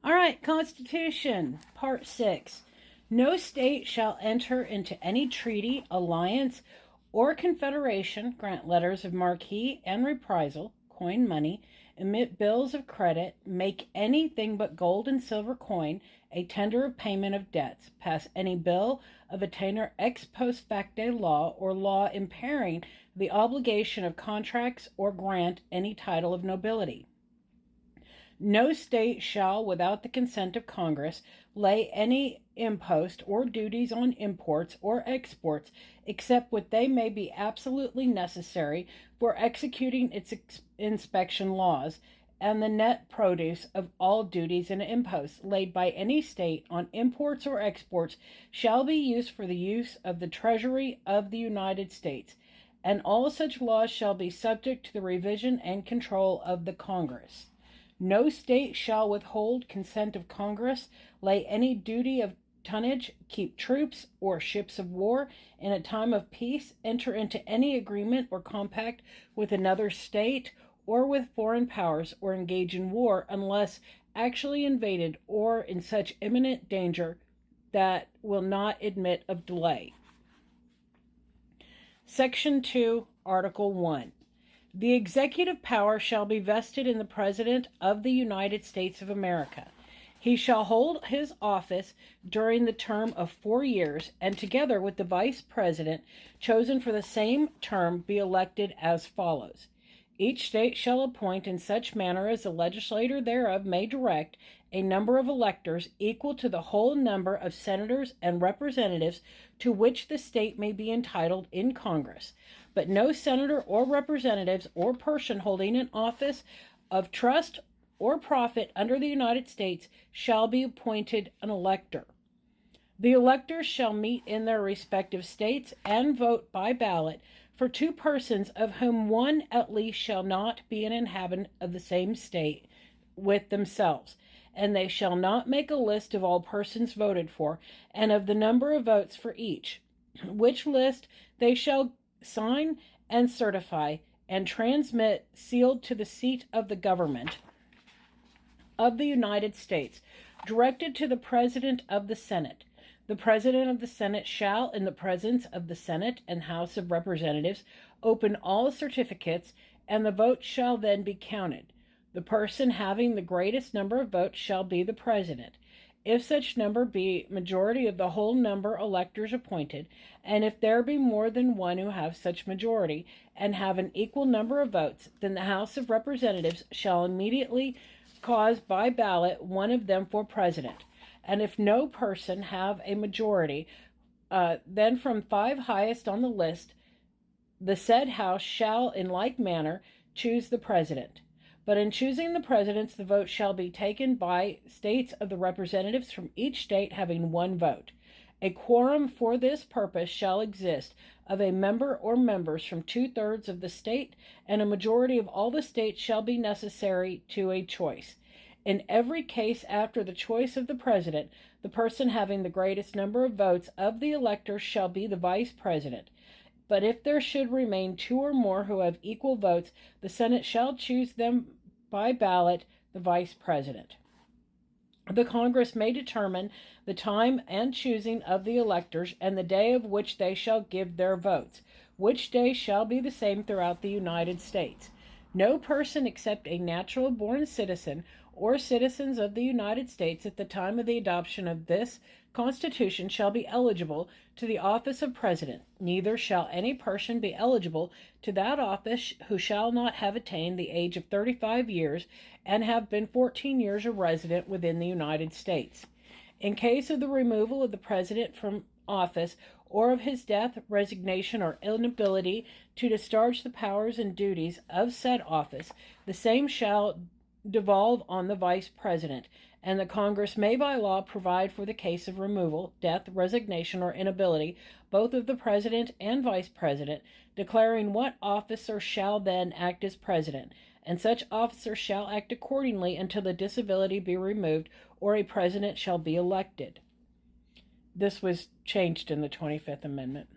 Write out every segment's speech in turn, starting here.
All right, Constitution, Part 6. No state shall enter into any treaty, alliance, or confederation, grant letters of marque and reprisal, coin money, emit bills of credit, make anything but gold and silver coin a tender of payment of debts, pass any bill of attainder ex post facto law or law impairing the obligation of contracts or grant any title of nobility. No state shall, without the consent of Congress, lay any impost or duties on imports or exports except what they may be absolutely necessary for executing its inspection laws, and the net produce of all duties and imposts laid by any state on imports or exports shall be used for the use of the Treasury of the United States, and all such laws shall be subject to the revision and control of the Congress. No state shall withhold consent of Congress, lay any duty of tonnage, keep troops or ships of war in a time of peace, enter into any agreement or compact with another state or with foreign powers, or engage in war unless actually invaded or in such imminent danger that will not admit of delay. Section 2, Article 1. The executive power shall be vested in the President of the United States of America. He shall hold his office during the term of 4 years, and together with the Vice President, chosen for the same term, be elected as follows. Each state shall appoint in such manner as the legislature thereof may direct a number of electors equal to the whole number of senators and representatives to which the state may be entitled in Congress. But no senator or representatives or person holding an office of trust or profit under the United States shall be appointed an elector. The electors shall meet in their respective states and vote by ballot for 2 persons, of whom one at least shall not be an inhabitant of the same state with themselves, and they shall not make a list of all persons voted for, and of the number of votes for each, which list they shall sign and certify, and transmit sealed to the seat of the government of the United States, directed to the President of the Senate. The President of the Senate shall, in the presence of the Senate and House of Representatives, open all certificates, and the votes shall then be counted. The person having the greatest number of votes shall be the President, if such number be majority of the whole number electors appointed, and if there be more than one who have such majority, and have an equal number of votes, then the House of Representatives shall immediately cause by ballot one of them for President. And if no person have a majority, then from 5 highest on the list, the said House shall in like manner choose the President. But in choosing the presidents, the vote shall be taken by states of the representatives from each state having 1 vote. A quorum for this purpose shall exist of a member or members from 2/3 of the state, and a majority of all the states shall be necessary to a choice. In every case after the choice of the President, the person having the greatest number of votes of the electors shall be the Vice President. But if there should remain 2 or more who have equal votes, the Senate shall choose them by ballot the Vice President. The Congress may determine the time and choosing of the electors, and the day of which they shall give their votes, which day shall be the same throughout the United States. No person except a natural born citizen or citizens of the United States at the time of the adoption of this Constitution shall be eligible to the office of President. Neither shall any person be eligible to that office who shall not have attained the age of 35 years and have been 14 years a resident within the United States. In case of the removal of the President from office, or of his death, resignation, or inability to discharge the powers and duties of said office, the same shall devolve on the Vice President, and the Congress may by law provide for the case of removal, death, resignation, or inability, both of the President and Vice President, declaring what officer shall then act as President, and such officer shall act accordingly until the disability be removed or a President shall be elected. This was changed in the 25th Amendment.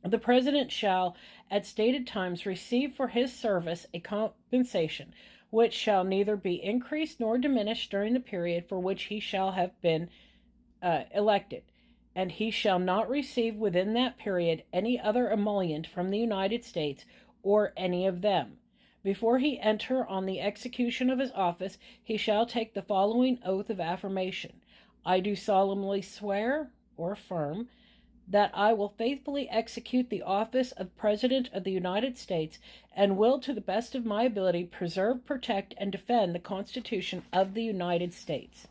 The President shall, at stated times, receive for his service a compensation, which shall neither be increased nor diminished during the period for which he shall have been elected. And he shall not receive within that period any other emolument from the United States or any of them. Before he enter on the execution of his office, he shall take the following oath of affirmation. I do solemnly swear or affirm that I will faithfully execute the office of President of the United States and will, to the best of my ability, preserve, protect, and defend the Constitution of the United States.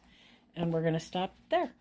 And we're going to stop there.